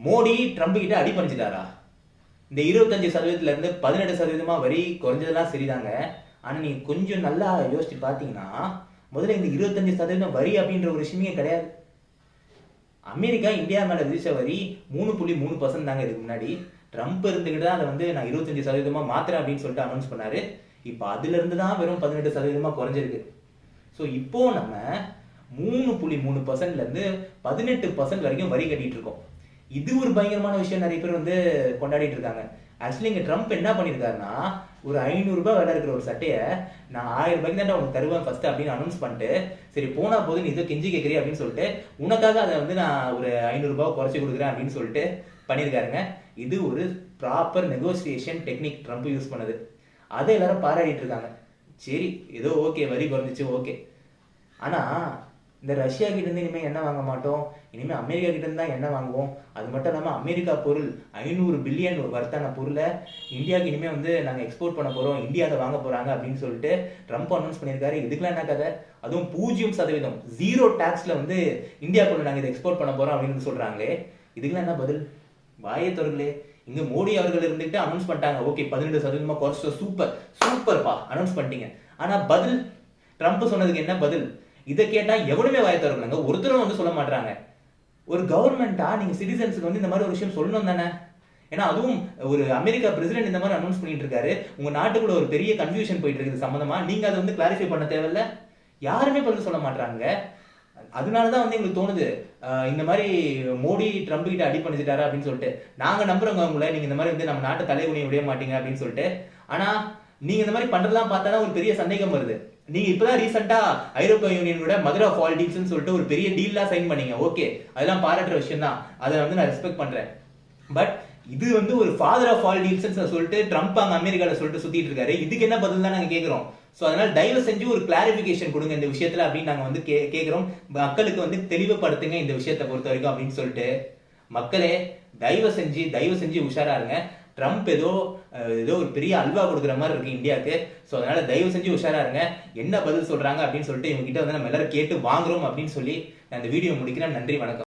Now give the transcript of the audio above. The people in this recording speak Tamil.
மோடி ட்ரம்ப் கிட்ட அடி பண்ணிச்சிட்டாரா? இந்த 25% இருந்து 18% வரி குறைஞ்சதெல்லாம் சரிதாங்க. ஆனா நீங்க கொஞ்சம் நல்லா யோசிச்சு பாத்தீங்கன்னா முதல்ல இந்த 25% வரி அப்படின்ற ஒரு விஷயமே கிடையாது. அமெரிக்கா இந்தியா மேல விதிச்ச வரி 3.3% தாங்க. இதுக்கு முன்னாடி ட்ரம்ப் இருந்துகிட்டு தான் அதை நான் 25% மாத்துறேன் அப்படின்னு சொல்லிட்டு அனௌன்ஸ் பண்ணாரு. இப்ப அதுல இருந்து தான் வெறும் 18% குறைஞ்சிருக்கு. ஸோ இப்போ நம்ம 3.3%ல இருந்து 18% வரைக்கும் வரி கட்டிட்டு இருக்கோம். இது ஒரு பயங்கரமான விஷயம். நிறைய பேர் கொண்டாடிட்டு இருக்காங்க. ஆக்சுவலி இங்க ட்ரம்ப் என்ன பண்ணிருக்காருன்னா, ஒரு 500 ரூபாய் விலை இருக்கிற ஒரு சட்டையை நான் 1000 ரூபாய்க்கு தான் உனக்கு தருவேன் ஃபர்ஸ்ட் அப்படின்னு அனௌன்ஸ் பண்ணிட்டு, சரி போனா போது நீ இதோ கெஞ்சி கேட்கறீ அப்படின்னு சொல்லிட்டு உனக்காக அதை நான் ஒரு 500 ரூபாய் குறைச்சி கொடுக்குறேன் அப்படின்னு சொல்லிட்டு பண்ணியிருக்காருங்க. இது ஒரு proper negotiation technique Trump use பண்ணது. அதை எல்லாரும் பாராட்டிட்டு இருக்காங்க. சரி ஏதோ ஓகே, வரி குறைஞ்சிச்சு ஓகே. ஆனா இந்த ரஷ்யா கிட்ட இருந்து இனிமே எண்ணெய் வாங்க மாட்டோம், இனிமே அமெரிக்கா கிட்ட இருந்து தான் எண்ணெய் வாங்குவோம். அது மட்டும் இல்லாம அமெரிக்கா பொருள் 500 பில்லியன் வர்த்தான பொருளை இந்தியாவுக்கு இனிமே நாங்க எக்ஸ்போர்ட் பண்ண போறோம், இந்தியா அதை வாங்க போறாங்க அப்படின்னு சொல்லிட்டு ட்ரம்ப் அனௌன்ஸ் பண்ணியிருக்காரு. இதுக்கெல்லாம் என்ன கதை? அதுவும் 0% 0 டாக்ஸ்ல இந்தியாவுக்குள்ள நாங்க இதை எக்ஸ்போர்ட் பண்ண போறோம் அப்படின்னு சொல்றாங்களே, இதுக்கெல்லாம் என்ன பதில்? வாயை தொடர்களே. இங்க மோடி அவர்கள் இருந்துட்டு அனௌன்ஸ் பண்ணிட்டாங்க, ஓகே 18% குறைச்சோம், சூப்பர் சூப்பர்ப்பா அனௌன்ஸ் பண்ணிட்டீங்க. ஆனா பதில், ட்ரம்ப் சொன்னதுக்கு என்ன பதில்? இதை கேட்டா எவனுமே வாய திறக்கலங்க. ஒருத்தரும் சொல்ல மாட்டாங்க. ஒரு கவர்மெண்டா நீங்க சிட்டிசன்ஸுக்கு இந்த மாதிரி ஒரு விஷயம் சொல்லணும் தானே? ஏன்னா அதுவும் ஒரு அமெரிக்கா பிரசிடென்ட் இந்த மாதிரி அனௌன்ஸ் பண்ணிட்டு இருக்காரு. உங்க நாட்டுக்குள்ள ஒரு பெரிய கன்ஃபியூஷன் போயிட்டு இருக்குது சம்பந்தமா, நீங்க அதை கிளாரிஃபை பண்ண தேவையில்ல. யாருமே பதில் சொல்ல மாட்டாங்க. அதனாலதான் எங்களுக்கு தோணுது, இந்த மாதிரி மோடி ட்ரம்ப் கிட்ட அடி பண்ணிட்டாரா அப்படின்னு சொல்லிட்டு. நாங்க நம்புறோங்க உங்களை, நீங்க இந்த மாதிரி நம்ம நாட்டு தலைகுனியை விட மாட்டீங்க அப்படின்னு சொல்லிட்டு. ஆனா நீங்க இந்த மாதிரி பண்றதெல்லாம் பார்த்தாதான் ஒரு பெரிய சந்தேகம் வருது. நீங்க இப்பதான் ரீசெண்டா ஐரோப்பிய யூனியனோட மதர் ஆஃப் ஆல் டீல்ஸ்னு சொல்லிட்டு ஒரு பெரிய டீல்லாம் சைன் பண்ணீங்க. ஓகே, அதெல்லாம் பாராட்டுற விஷயம் தான், அதை நான் ரெஸ்பெக்ட் பண்றேன். பட் இது ஒரு ஃபாதர் ஆஃப் ஆல் டீல்ஸ் சொல்லிட்டு ட்ரம்ப் அங்க அமெரிக்கால சொல்லிட்டு சுத்திட்டு இருக்காரு. இதுக்கு என்ன பதில் தான் நாங்க கேட்கிறோம். சோ அதனால தயவு செஞ்சு ஒரு கிளாரிபிகேஷன் கொடுங்க இந்த விஷயத்துல அப்படின்னு நாங்க கேட்கிறோம். மக்களுக்கு தெளிவுபடுத்துங்க இந்த விஷயத்தை பொறுத்த வரைக்கும் அப்படின்னு சொல்லிட்டு. மக்களே தயவு செஞ்சு உஷாரா இருங்க. ட்ரம்ப் ஏதோ ஒரு பெரிய அல்வா கொடுக்குற மாதிரி இருக்கு இந்தியாவுக்கு. ஸோ அதனால தயவு செஞ்சு உஷாரா இருங்க. என்ன பதில் சொல்றாங்க அப்படின்னு சொல்லிட்டு இவங்க கிட்ட நம்ம எல்லாரும் கேட்டு வாங்குறோம் அப்படின்னு சொல்லி நான் இந்த வீடியோ முடிக்கிறேன். நன்றி, வணக்கம்.